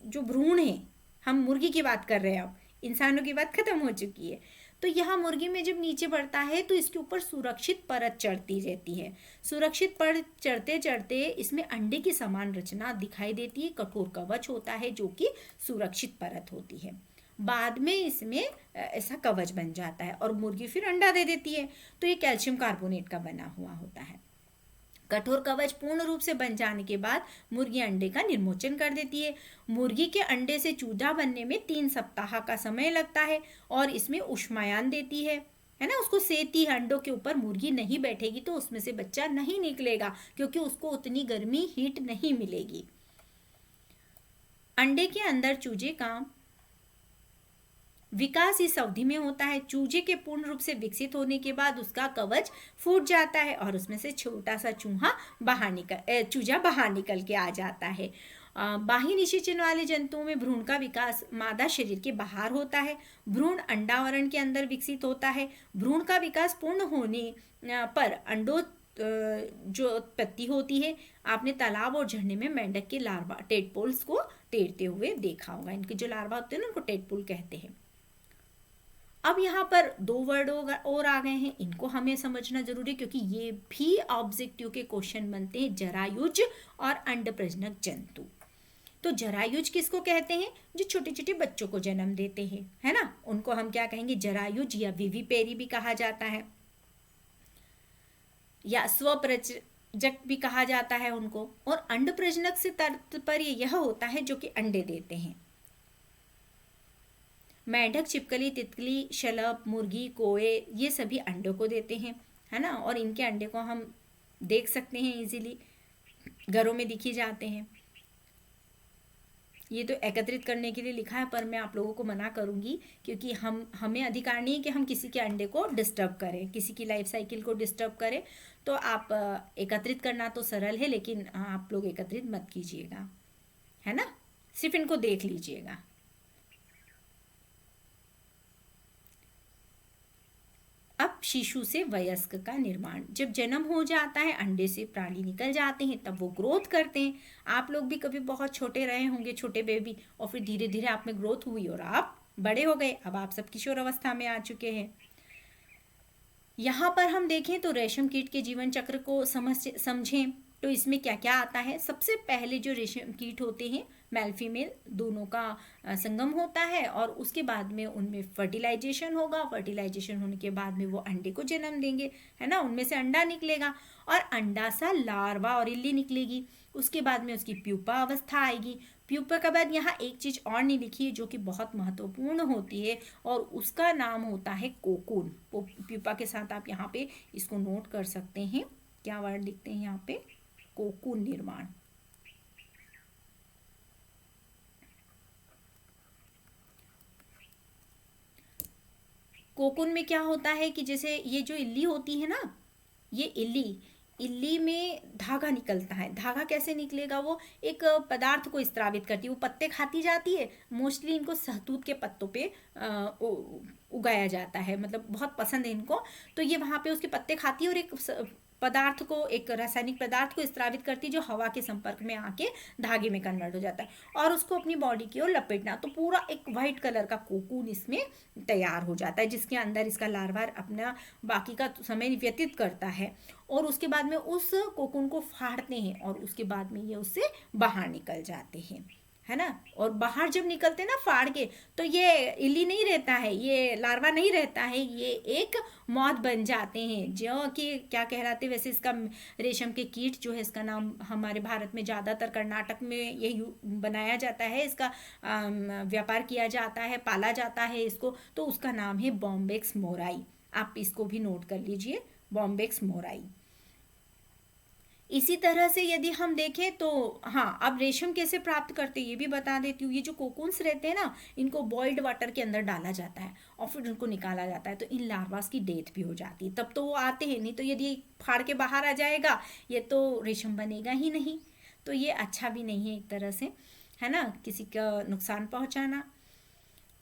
जो भ्रूण है, हम मुर्गी की बात कर रहे हैं, अब इंसानों की बात खत्म हो चुकी है, तो यह मुर्गी में जब नीचे बढ़ता है तो इसके ऊपर सुरक्षित परत चढ़ती रहती है। सुरक्षित परत चढ़ते चढ़ते इसमें अंडे की समान रचना दिखाई देती है, कठोर कवच होता है जो कि सुरक्षित परत होती है। बाद में इसमें ऐसा कवच बन जाता है और मुर्गी फिर अंडा दे देती है। तो ये कैल्शियम कार्बोनेट का बना हुआ होता है। कठोर कवच पूर्ण रूप से बन जाने के बाद मुर्गी अंडे का निर्मोचन कर देती है। मुर्गी के अंडे से चूजा बनने में 3 सप्ताह का समय लगता है और इसमें ऊष्मायन देती है ना, उसको सेती है। अंडों के ऊपर मुर्गी नहीं बैठेगी तो उसमें से बच्चा नहीं निकलेगा, क्योंकि उसको उतनी गर्मी हीट नहीं मिलेगी। अंडे के अंदर चूजे का विकास इस अवधि में होता है। चूजे के पूर्ण रूप से विकसित होने के बाद उसका कवच फूट जाता है और उसमें से छोटा सा चूजा बाहर निकल के आ जाता है। बाह्य निषेचन वाले जंतुओं में भ्रूण का विकास मादा शरीर के बाहर होता है। भ्रूण अंडावरण के अंदर विकसित होता है। भ्रूण का विकास पूर्ण होने पर जो उत्पत्ति होती है, आपने तालाब और झरने में मेंढक के लार्वा टेडपोल्स को तैरते हुए देखा होगा। इनके जो लार्वा होते हैं ना उनको टेडपोल कहते हैं। अब यहाँ पर 2 वर्ड और आ गए हैं, इनको हमें समझना जरूरी है क्योंकि ये भी ऑब्जेक्टिव के क्वेश्चन बनते हैं, जरायुज और अंड प्रजनक जंतु। तो जरायुज किसको कहते हैं? जो छोटे छोटे बच्चों को जन्म देते हैं, है ना, उनको हम क्या कहेंगे? जरायुज या विविपेरी भी कहा जाता है, या स्वप्रजक भी कहा जाता है उनको। और अंड प्रजनक से तात्पर्य यह होता है जो कि अंडे देते हैं। मेंढक, छिपकली, तितली, शलभ, मुर्गी, कोए, ये सभी अंडों को देते हैं, है ना। और इनके अंडे को हम देख सकते हैं, इजीली घरों में दिखी जाते हैं। ये तो एकत्रित करने के लिए लिखा है, पर मैं आप लोगों को मना करूंगी क्योंकि हमें अधिकार नहीं है कि हम किसी के अंडे को डिस्टर्ब करें, किसी की लाइफ साइकिल को डिस्टर्ब करें। तो आप एकत्रित करना तो सरल है, लेकिन आप लोग एकत्रित मत कीजिएगा, है ना, सिर्फ इनको देख लीजिएगा। अब शिशु से वयस्क का निर्माण। जब जन्म हो जाता है, अंडे से प्राणी निकल जाते हैं, तब वो ग्रोथ करते हैं। आप लोग भी कभी बहुत छोटे रहे होंगे, छोटे बेबी, और फिर धीरे धीरे आप में ग्रोथ हुई और आप बड़े हो गए। अब आप सब किशोर अवस्था में आ चुके हैं। यहाँ पर हम देखें तो रेशम कीट के जीवन चक्र को समझें तो इसमें क्या क्या आता है। सबसे पहले जो रेशम कीट होते हैं, मेल फीमेल दोनों का संगम होता है, और उसके बाद में उनमें फर्टिलाइजेशन होगा। फर्टिलाइजेशन होने के बाद में वो अंडे को जन्म देंगे, है ना, उनमें से अंडा निकलेगा और अंडा सा लार्वा और इल्ली निकलेगी। उसके बाद में उसकी प्यूपा अवस्था आएगी। प्यूपा के बाद यहाँ एक चीज और नहीं लिखी है जो कि बहुत महत्वपूर्ण होती है, और उसका नाम होता है कोकून। प्यूपा के साथ आप यहाँ पे इसको नोट कर सकते हैं। क्या वर्ड लिखते हैं यहाँ पे? कोकून निर्माण। कोकून में क्या होता है कि जैसे ये जो इल्ली होती है ना, ये इल्ली में धागा निकलता है। धागा कैसे निकलेगा? वो एक पदार्थ को स्त्रावित करती है, वो पत्ते खाती जाती है। मोस्टली इनको सहतूत के पत्तों पे उगाया जाता है, मतलब बहुत पसंद है इनको। तो ये वहाँ पे उसके पत्ते खाती है और एक पदार्थ को, एक रासायनिक पदार्थ को स्त्रावित करती है जो हवा के संपर्क में आके धागे में कन्वर्ट हो जाता है, और उसको अपनी बॉडी की ओर लपेटना। तो पूरा एक वाइट कलर का कोकून इसमें तैयार हो जाता है, जिसके अंदर इसका लार्वा अपना बाकी का समय व्यतीत करता है। और उसके बाद में उस कोकून को फाड़ते हैं और उसके बाद में ये उससे बाहर निकल जाते हैं, है ना। और बाहर जब निकलते हैं ना फाड़ के, तो ये इल्ली नहीं रहता है, ये लार्वा नहीं रहता है, ये एक मॉथ बन जाते हैं, जो कि क्या कहलाते हैं वैसे। इसका रेशम के कीट जो है, इसका नाम हमारे भारत में ज़्यादातर कर्नाटक में ये बनाया जाता है, इसका व्यापार किया जाता है, पाला जाता है इसको। तो उसका नाम है बॉम्बेक्स मोराई। आप इसको भी नोट कर लीजिए, बॉम्बेक्स मोराई। इसी तरह से यदि हम देखें तो हाँ, अब रेशम कैसे प्राप्त करते हैं ये भी बता देती हूँ। ये जो कोकून्स रहते हैं ना, इनको बॉइल्ड वाटर के अंदर डाला जाता है और फिर उनको निकाला जाता है, तो इन लार्वास की डेथ भी हो जाती है, तब तो वो आते हैं। नहीं तो यदि फाड़ के बाहर आ जाएगा ये, तो रेशम बनेगा ही नहीं। तो ये अच्छा भी नहीं है एक तरह से, है ना, किसी का नुकसान पहुँचाना।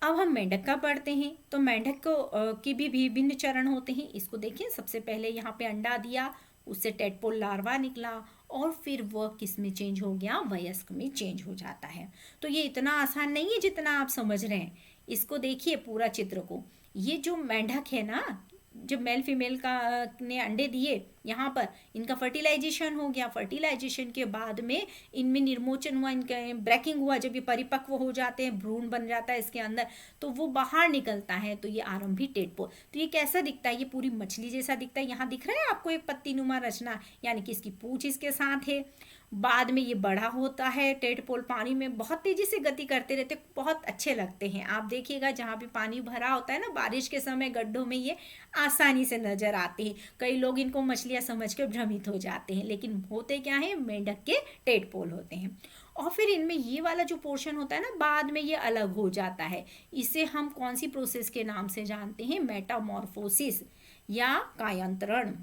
अब हम मेंढक का पढ़ते हैं। तो मेंढक को के भी विभिन्न चरण होते हैं। इसको देखिए, सबसे पहले यहाँ पे अंडा दिया, उससे टेडपोल लार्वा निकला, और फिर वह किस में चेंज हो गया? वयस्क में चेंज हो जाता है। तो ये इतना आसान नहीं है जितना आप समझ रहे हैं। इसको देखिए पूरा चित्र को। ये जो मेंढक है ना, जब मेल फीमेल का ने अंडे दिए, यहाँ पर इनका फर्टिलाइजेशन हो गया। फर्टिलाइजेशन के बाद में इनमें निर्मोचन हुआ, इनका ब्रेकिंग हुआ। जब ये परिपक्व हो जाते हैं, भ्रूण बन जाता है इसके अंदर, तो वो बाहर निकलता है। तो ये आरंभी टेडपोल। तो ये कैसा दिखता है? ये पूरी मछली जैसा दिखता है। यहाँ दिख रहा है आपको एक पत्तीनुमा रचना, यानी कि इसकी पूंछ इसके साथ है। बाद में ये बड़ा होता है टेडपोल, पानी में बहुत तेजी से गति करते रहते, बहुत अच्छे लगते हैं। आप देखिएगा जहाँ पे पानी भरा होता है ना, बारिश के समय गड्ढों में ये आसानी से नजर आते हैं। कई लोग इनको मछलियाँ समझ के भ्रमित हो जाते हैं, लेकिन होते क्या है? मेंढक के टेडपोल होते हैं। और फिर इनमें ये वाला जो पोर्शन होता है ना, बाद में ये अलग हो जाता है। इसे हम कौन सी प्रोसेस के नाम से जानते हैं? मेटामॉर्फोसिस या कायांतरण।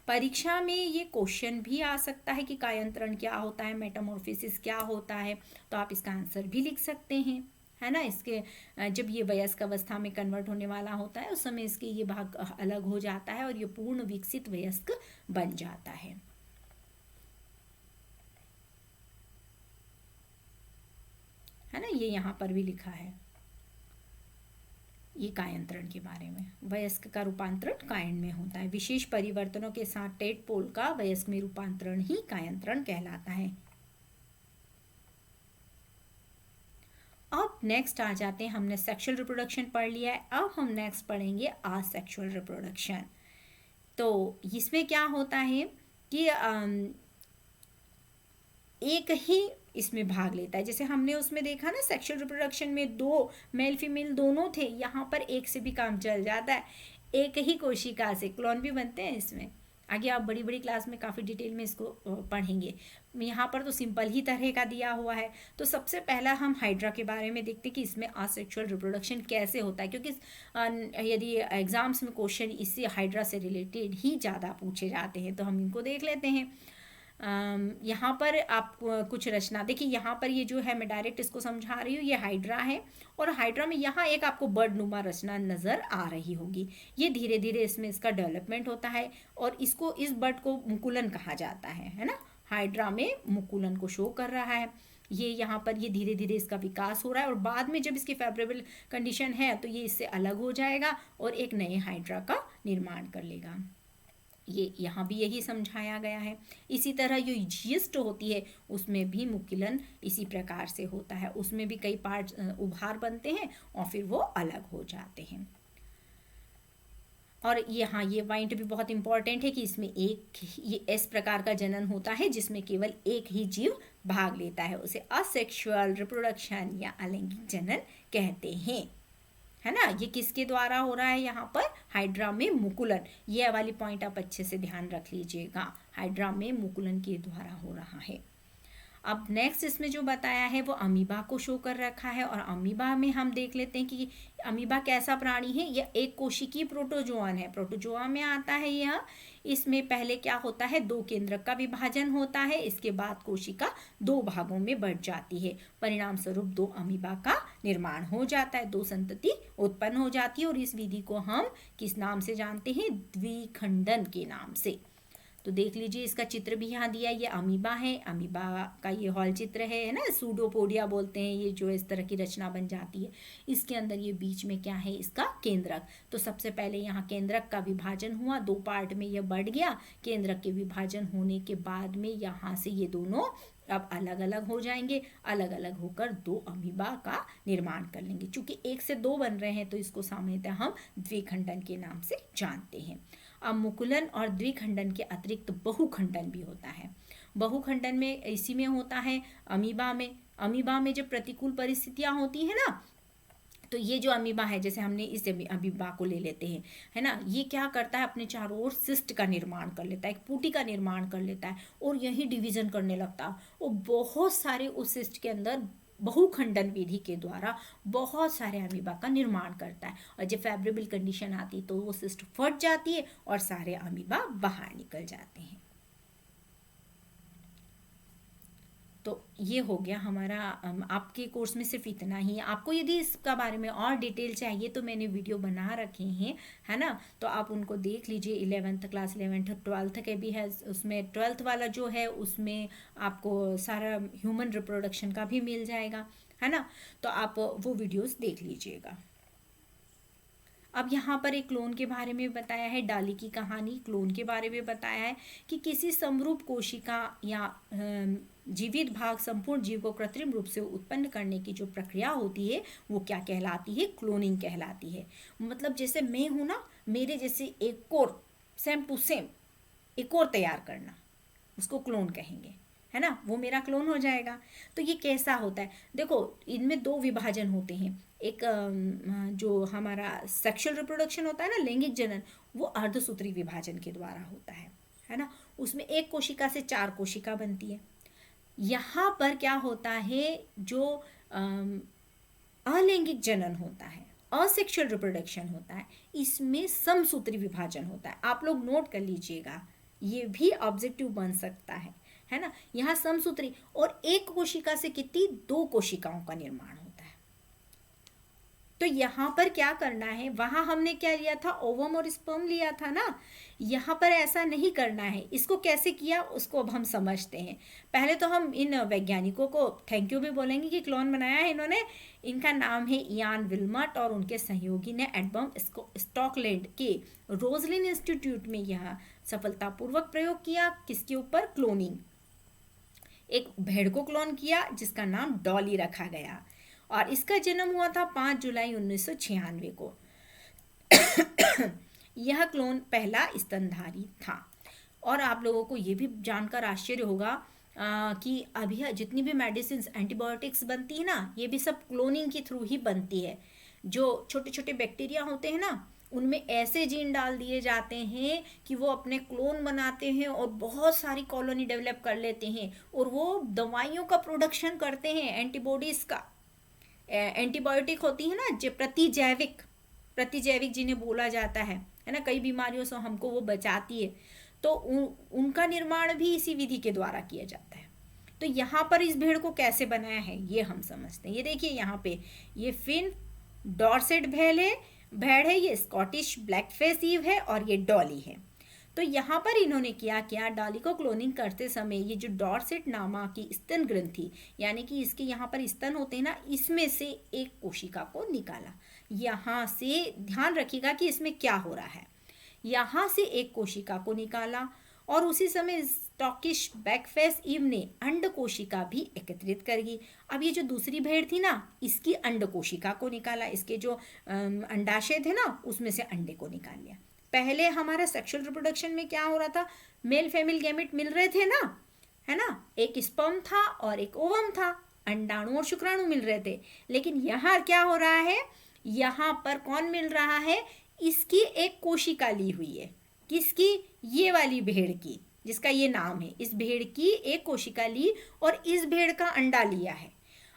परीक्षा में ये क्वेश्चन भी आ सकता है कि कायांतरण क्या होता है, मेटामॉर्फोसिस क्या होता है, तो आप इसका आंसर भी लिख सकते हैं, है ना। इसके जब ये वयस्क अवस्था में कन्वर्ट होने वाला होता है उस समय इसके ये भाग अलग हो जाता है और ये पूर्ण विकसित वयस्क बन जाता है ना। ये यहाँ पर भी लिखा है ये कायंत्रण के बारे में। वयस्क का रूपांतरण कायन में होता है। विशेष परिवर्तनों के साथ टेडपोल का वयस्क में रूपांतरण ही कायंत्रण कहलाता है। अब नेक्स्ट आ जाते हैं, हमने सेक्सुअल रिप्रोडक्शन पढ़ लिया है, अब हम नेक्स्ट पढ़ेंगे आसेक्सुअल रिप्रोडक्शन। तो इसमें क्या होता है कि एक ही इसमें भाग लेता है। जैसे हमने उसमें देखा ना सेक्सुअल रिप्रोडक्शन में दो मेल फीमेल दोनों थे, यहाँ पर एक से भी काम चल जाता है। एक ही कोशिका से क्लोन भी बनते हैं इसमें। आगे आप बड़ी बड़ी क्लास में काफ़ी डिटेल में इसको पढ़ेंगे। यहाँ पर तो सिंपल ही तरह का दिया हुआ है। तो सबसे पहला हम हाइड्रा के बारे में देखते हैं कि इसमें आसेक्सुअल रिप्रोडक्शन कैसे होता है, क्योंकि यदि एग्जाम्स में क्वेश्चन इससे हाइड्रा से रिलेटेड ही ज़्यादा पूछे जाते हैं। तो हम इनको देख लेते हैं। यहाँ पर आप कुछ रचना देखिए, यहाँ पर ये जो है मैं डायरेक्ट इसको समझा रही हूँ, ये हाइड्रा है और हाइड्रा में यहाँ एक आपको बर्ड नुमा रचना नज़र आ रही होगी। ये धीरे धीरे इसमें इसका डेवलपमेंट होता है और इसको इस बर्ड को मुकुलन कहा जाता है ना। हाइड्रा में मुकुलन को शो कर रहा है। ये यहाँ पर ये धीरे धीरे इसका विकास हो रहा है और बाद में जब इसकी फेवरेबल कंडीशन है तो ये इससे अलग हो जाएगा और एक नए हाइड्रा का निर्माण कर लेगा। ये यहाँ भी यही समझाया गया है। इसी तरह जो यीस्ट होती है उसमें भी मुकुलन इसी प्रकार से होता है। उसमें भी कई पार्ट उभार बनते हैं और फिर वो अलग हो जाते हैं। और यहाँ ये पॉइंट भी बहुत इंपॉर्टेंट है कि इसमें एक ये इस प्रकार का जनन होता है जिसमें केवल एक ही जीव भाग लेता है। उसे असेक्सुअल रिप्रोडक्शन या अलैंगिक जनन कहते हैं, है ना। ये किसके द्वारा हो रहा है, यहाँ पर हाइड्रा में मुकुलन। ये वाली पॉइंट आप अच्छे से ध्यान रख लीजिएगा, हाइड्रा में मुकुलन के द्वारा हो रहा है। अब नेक्स्ट इसमें जो बताया है वो अमीबा को शो कर रखा है और अमीबा में हम देख लेते हैं कि अमीबा कैसा प्राणी है। यह एक कोशिकीय प्रोटोजोआन है। प्रोटोजोआ में आता है यह। इसमें पहले क्या होता है, दो केंद्रक का विभाजन होता है। इसके बाद कोशिका दो भागों में बढ़ जाती है। परिणाम स्वरूप दो अमीबा का निर्माण हो जाता है, दो संतति उत्पन्न हो जाती है और इस विधि को हम किस नाम से जानते हैं, द्विखंडन के नाम से। तो देख लीजिए इसका चित्र भी यहाँ दिया है। ये अमीबा है, अमीबा का ये हॉल चित्र है ना, सूडोपोडिया बोलते हैं ये जो इस तरह की रचना बन जाती है। इसके अंदर ये बीच में क्या है, इसका केंद्रक। तो सबसे पहले यहाँ केंद्रक का विभाजन हुआ, दो पार्ट में यह बढ़ गया। केंद्रक के विभाजन होने के बाद में यहाँ से ये दोनों अब अलग अलग हो जाएंगे। अलग अलग होकर दो अमीबा का निर्माण कर लेंगे। चूंकि एक से दो बन रहे हैं तो इसको सामान्यतः हम द्विखंडन के नाम से जानते हैं। अब मुकुलन और द्विखंडन के अतिरिक्त बहुखंडन भी होता है। बहुखंडन में इसी में होता है अमीबा में। अमीबा में जब प्रतिकूल परिस्थितियां होती है ना, तो ये जो अमीबा है, जैसे हमने इस अमीबा को ले लेते हैं, है ना, ये क्या करता है, अपने चारों ओर सिस्ट का निर्माण कर लेता है, एक पूटी का निर्माण कर लेता है और यही डिवीजन करने लगता है। और बहुत सारे उस सिस्ट के अंदर बहुखंडन विधि के द्वारा बहुत सारे अमीबा का निर्माण करता है। और जब फेवरेबल कंडीशन आती है तो वो सिस्ट फट जाती है और सारे अमीबा बाहर निकल जाते हैं। तो ये हो गया हमारा। आपके कोर्स में सिर्फ इतना ही है। आपको यदि इसका बारे में और डिटेल चाहिए तो मैंने वीडियो बना रखे हैं, है ना, तो आप उनको देख लीजिए। 11th क्लास 11th 12th के भी है, उसमें 12th वाला जो है उसमें आपको सारा ह्यूमन रिप्रोडक्शन का भी मिल जाएगा, है ना। तो आप वो वीडियोस देख लीजिएगा। अब यहाँ पर एक क्लोन के बारे में बताया है, डाली की कहानी क्लोन के बारे में बताया है कि किसी समरूप कोशिका या जीवित भाग संपूर्ण जीव को कृत्रिम रूप से उत्पन्न करने की जो प्रक्रिया होती है वो क्या कहलाती है, क्लोनिंग कहलाती है। मतलब जैसे मैं हूं ना, मेरे जैसे एक और सेम टू सेम एक और तैयार करना, उसको क्लोन कहेंगे, है ना, वो मेरा क्लोन हो जाएगा। तो ये कैसा होता है, देखो इनमें दो विभाजन होते हैं। एक जो हमारा सेक्सुअल रिप्रोडक्शन होता है ना, लैंगिक जनन, वो अर्धसूत्री विभाजन के द्वारा होता है ना। उसमें एक कोशिका से चार कोशिका बनती है। यहाँ पर क्या होता है, जो अलैंगिक जनन होता है, असेक्सुअल रिप्रोडक्शन होता है, इसमें समसूत्री विभाजन होता है। आप लोग नोट कर लीजिएगा, ये भी ऑब्जेक्टिव बन सकता है ना। यहाँ समसूत्री और एक कोशिका से कितनी, दो कोशिकाओं का निर्माण होता है। तो यहाँ पर क्या करना है, वहाँ हमने क्या लिया था, ओवम और स्पर्म लिया था ना, यहाँ पर ऐसा नहीं करना है। इसको कैसे किया उसको अब हम समझते हैं। पहले तो हम इन वैज्ञानिकों को थैंक यू भी बोलेंगे कि क्लोन बनाया है इन्होंने। इनका नाम है इयान विल्मट और उनके सहयोगी ने एडम स्टॉकलैंड के रोजलिन इंस्टीट्यूट में यह सफलतापूर्वक प्रयोग किया। किसके ऊपर, क्लोनिंग। एक भेड़ को क्लोन किया जिसका नाम डॉली रखा गया और इसका जन्म हुआ था 5 जुलाई 1996 को। यह क्लोन पहला स्तनधारी था। और आप लोगों को ये भी जानकर आश्चर्य होगा कि अभी जितनी भी मेडिसिन एंटीबायोटिक्स बनती है ना, ये भी सब क्लोनिंग के थ्रू ही बनती है। जो छोटे छोटे बैक्टीरिया होते हैं ना, उनमें ऐसे जीन डाल दिए जाते हैं कि वो अपने क्लोन बनाते हैं और बहुत सारी कॉलोनी डेवलप कर लेते हैं और वो दवाइयों का प्रोडक्शन करते हैं, एंटीबॉडीज का। एंटीबायोटिक होती है ना जो प्रतिजैविक जिन्हें बोला जाता है ना, कई बीमारियों से हमको वो बचाती है। तो उनका निर्माण भी इसी विधि के द्वारा किया जाता है। तो यहाँ पर इस भेड़ को कैसे बनाया है ये हम समझते हैं। ये देखिए यहाँ पे ये फिन डॉर्सेट भेड़ है, ये स्कॉटिश ब्लैकफेस ईव है और ये डॉली है। तो यहाँ पर इन्होंने क्या डॉली को क्लोनिंग करते समय ये जो डॉर्सेट नामा की स्तन ग्रंथि, यानी कि इसके यहाँ पर स्तन होते हैं ना, इसमें से एक कोशिका को निकाला। यहाँ से ध्यान रखिएगा कि इसमें क्या हो रहा है, यहाँ से एक कोशिका को निकाला और उसी समय स्टॉकिश बैकफेस ईव ने अंड कोशिका भी एकत्रित कर दी। अब ये जो दूसरी भेड़ थी ना, इसकी अंड कोशिका को निकाला, इसके जो अंडाशय थे ना उसमें से अंडे को निकाल लिया। पहले हमारा सेक्सुअल रिप्रोडक्शन में क्या हो रहा था, मेल फीमेल गैमेट मिल रहे थे ना, है ना, एक स्पर्म था और एक ओवम था, अंडाणु और शुक्राणु मिल रहे थे। लेकिन यहाँ क्या हो रहा है, यहाँ पर कौन मिल रहा है, इसकी एक कोशिका ली हुई है। किसकी, ये वाली भेड़ की जिसका ये नाम है, इस भेड़ की एक कोशिका ली और इस भेड़ का अंडा लिया है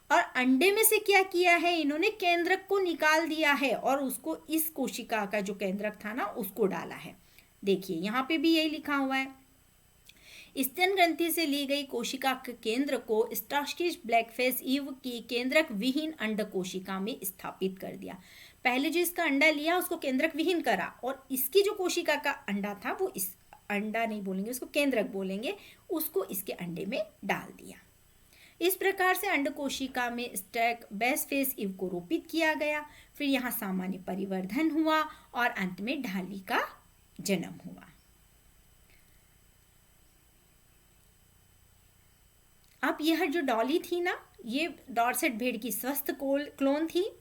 और अंडे में से क्या किया है, इन्होंने केंद्रक को निकाल दिया है और उसको इस कोशिका का जो केंद्रक था ना उसको डाला है। देखिए यहाँ पे भी यही लिखा हुआ है, स्तन ग्रंथि से ली गई कोशिका के केंद्र को स्टॉकिश ब्लैकफेस ईव की केंद्रक विहीन अंड कोशिका में स्थापित कर दिया। पहले जो इसका अंडा लिया उसको केंद्रक विहीन करा और इसकी जो कोशिका का अंडा था, वो इस अंडा नहीं बोलेंगे उसको, केंद्रक बोलेंगे, उसको इसके अंडे में डाल दिया। इस प्रकार से अंड कोशिका में स्टैक बेसफेस ईव को रोपित किया गया। फिर यहाँ सामान्य परिवर्धन हुआ और अंत में ढाली का जन्म हुआ। अब यह जो डॉली थी ना, ये डॉर्सेट भेड़ की स्वस्थ क्लोन थी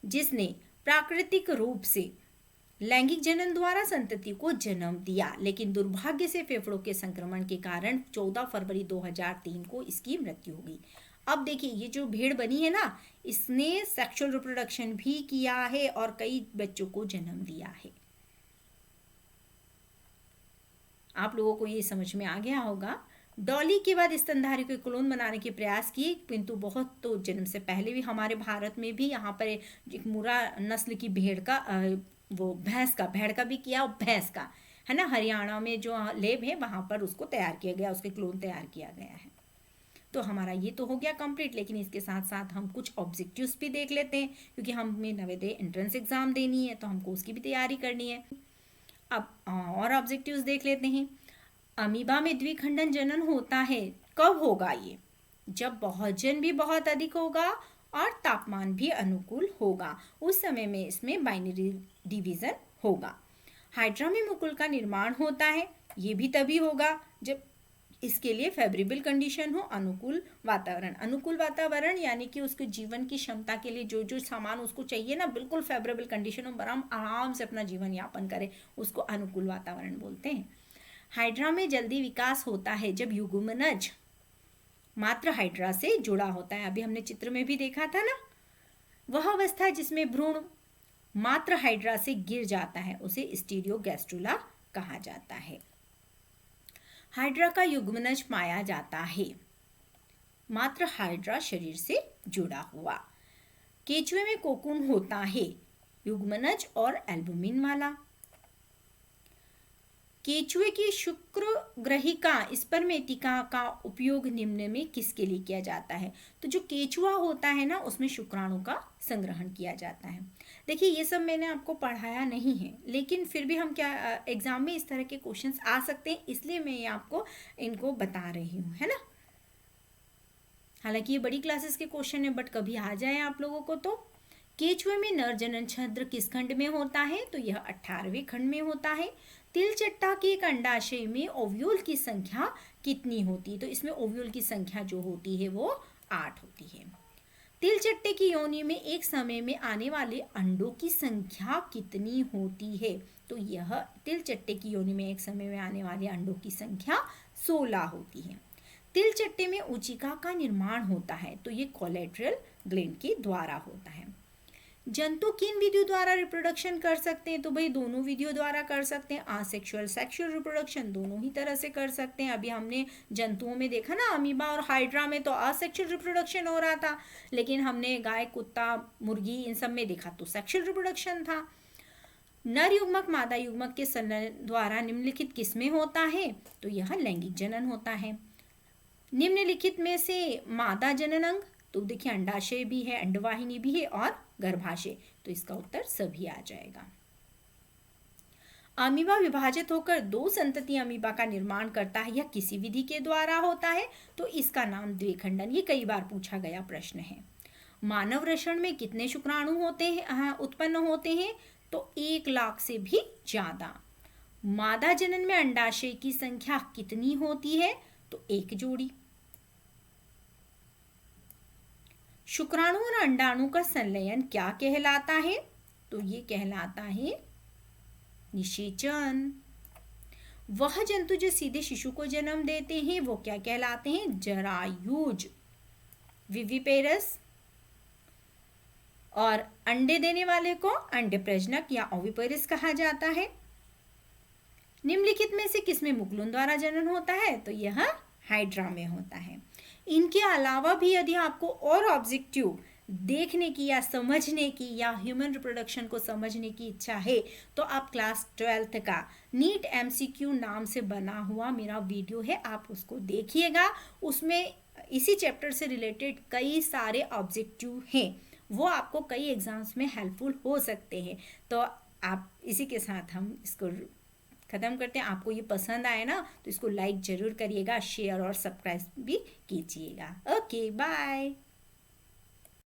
जिसने प्राकृतिक रूप से लैंगिक जनन द्वारा संतति को जन्म दिया, लेकिन दुर्भाग्य से फेफड़ों के संक्रमण के कारण 14 फरवरी 2003 को इसकी मृत्यु हो गई। अब देखिए ये जो भेड़ बनी है ना, इसने सेक्सुअल रिप्रोडक्शन भी किया है और कई बच्चों को जन्म दिया है। आप लोगों को ये समझ में आ गया होगा। डॉली के बाद स्तनधारी को क्लोन बनाने के प्रयास किए, किंतु बहुत तो जन्म से पहले भी हमारे भारत में भी यहाँ पर एक मुरा नस्ल की भेड़ का वो भेड़ का भी किया और भैंस का, है ना, हरियाणा में जो लेब है वहाँ पर उसको तैयार किया गया, उसके क्लोन तैयार किया गया है। तो हमारा ये तो हो गया कंप्लीट, लेकिन इसके साथ साथ हम कुछ ऑब्जेक्टिव्स भी देख लेते हैं क्योंकि हमें नवोदय एंट्रेंस एग्जाम देनी है तो हमको उसकी भी तैयारी करनी है। अब और ऑब्जेक्टिव्स देख लेते हैं। अमीबा में द्विखंडन जनन होता है, कब होगा ये, जब भोजन भी बहुत अधिक होगा और तापमान भी अनुकूल होगा, उस समय में इसमें बाइनरी डिवीजन होगा। हाइड्रा में मुकुल का निर्माण होता है, ये भी तभी होगा जब इसके लिए फेवरेबल कंडीशन हो, अनुकूल वातावरण यानी कि उसके जीवन की क्षमता के लिए जो जो सामान उसको चाहिए ना, बिल्कुल फेवरेबल कंडीशन हो, बराम आराम से अपना जीवन यापन करे, उसको अनुकूल वातावरण बोलते हैं। हाइड्रा में जल्दी विकास होता है जब युग्मनज मात्र हाइड्रा से जुड़ा होता है। अभी हमने चित्र में भी देखा था ना, वह अवस्था जिसमें भ्रूण मात्र हाइड्रा से गिर जाता है उसे स्टीरियोगैस्ट्रुला कहा जाता है। हाइड्रा का युग्मनज पाया जाता है, मात्र हाइड्रा शरीर से जुड़ा हुआ। केचुए में कोकून होता है, युग्मनज और एल्बुमिन वाला। केचुए की शुक्र ग्रहिका स्पर्मेटिका का उपयोग निम्न में किसके लिए किया जाता है? तो जो केचुआ होता है ना, उसमें शुक्राणु का संग्रहण किया जाता है। देखिए ये सब मैंने आपको पढ़ाया नहीं है, लेकिन फिर भी हम क्या एग्जाम में इस तरह के क्वेश्चंस आ सकते हैं, इसलिए मैं ये आपको इनको बता रही हूँ, है ना। हालांकि ये बड़ी क्लासेस के क्वेश्चन है, बट कभी आ जाए आप लोगों को तो। केचुए में नर जनन छंद्र किस खंड में होता है? तो यह 18वें खंड में होता है। तिलचट्टा के एक अंडाशय में ओव्यूल की संख्या कितनी होती है? तो इसमें ओव्यूल की संख्या जो होती है वो 8 होती है। तिलचट्टे की योनि में एक समय में आने वाले अंडों की संख्या कितनी होती है? तो यह तिलचट्टे की योनि में एक समय में आने वाले अंडों की संख्या 16 होती है। तिलचट्टे में ऊचिका का निर्माण होता है, तो ये कोलेट्रल ग्लैंड के द्वारा होता है। जंतु किन विधियों द्वारा रिप्रोडक्शन कर सकते हैं? तो भाई दोनों विधियों द्वारा कर सकते हैं। आसेक्सुअल, सेक्सुअल रिप्रोडक्शन दोनों ही तरह से कर सकते हैं। अभी हमने जंतुओं में देखा ना, अमीबा और हाइड्रा में तो असेक्सुअल रिप्रोडक्शन हो रहा था, लेकिन हमने गाय, कुत्ता, मुर्गी इन सब में देखा तो सेक्सुअल रिप्रोडक्शन था। नर युग्मक मादा युग्मक के संलयन द्वारा निम्नलिखित किसमें होता है? तो यह लैंगिक जनन होता है। निम्नलिखित में से मादा जनन अंग, तो देखिए अंडाशय भी है, अंडवाहिनी भी है और गर्भाशय, तो इसका उत्तर सभी आ जाएगा। अमीबा विभाजित होकर 2 संतति अमीबा का निर्माण करता है, यह किसी विधि के द्वारा होता है? तो इसका नाम द्विखंडन, ये कई बार पूछा गया प्रश्न है। मानव वृषण में कितने शुक्राणु होते हैं, उत्पन्न होते हैं? तो 1 लाख से भी ज्यादा। मादा जनन में अंडाशय की संख्या कितनी होती है? तो 1 जोड़ी। शुक्राणु और अंडाणु का संलयन क्या कहलाता है? तो ये कहलाता है निषेचन। वह जंतु जो सीधे शिशु को जन्म देते हैं वो क्या कहलाते हैं? जरायुज, विविपेरस। और अंडे देने वाले को अंडे प्रजनक या ओविपेरस कहा जाता है। निम्नलिखित में से किसमें मुकुलन द्वारा जनन होता है? तो यह हाइड्रा में होता है। इनके अलावा भी यदि आपको और ऑब्जेक्टिव देखने की या समझने की या ह्यूमन रिप्रोडक्शन को समझने की इच्छा है, तो आप क्लास 12th का नीट MCQ नाम से बना हुआ मेरा वीडियो है, आप उसको देखिएगा। उसमें इसी चैप्टर से रिलेटेड कई सारे ऑब्जेक्टिव हैं, वो आपको कई एग्जाम्स में हेल्पफुल हो सकते हैं। तो आप इसी के साथ हम इसको ख़त्म करते हैं। आपको ये पसंद आए ना, तो इसको लाइक ज़रूर करिएगा, शेयर और सब्सक्राइब भी कीजिएगा। Okay, bye.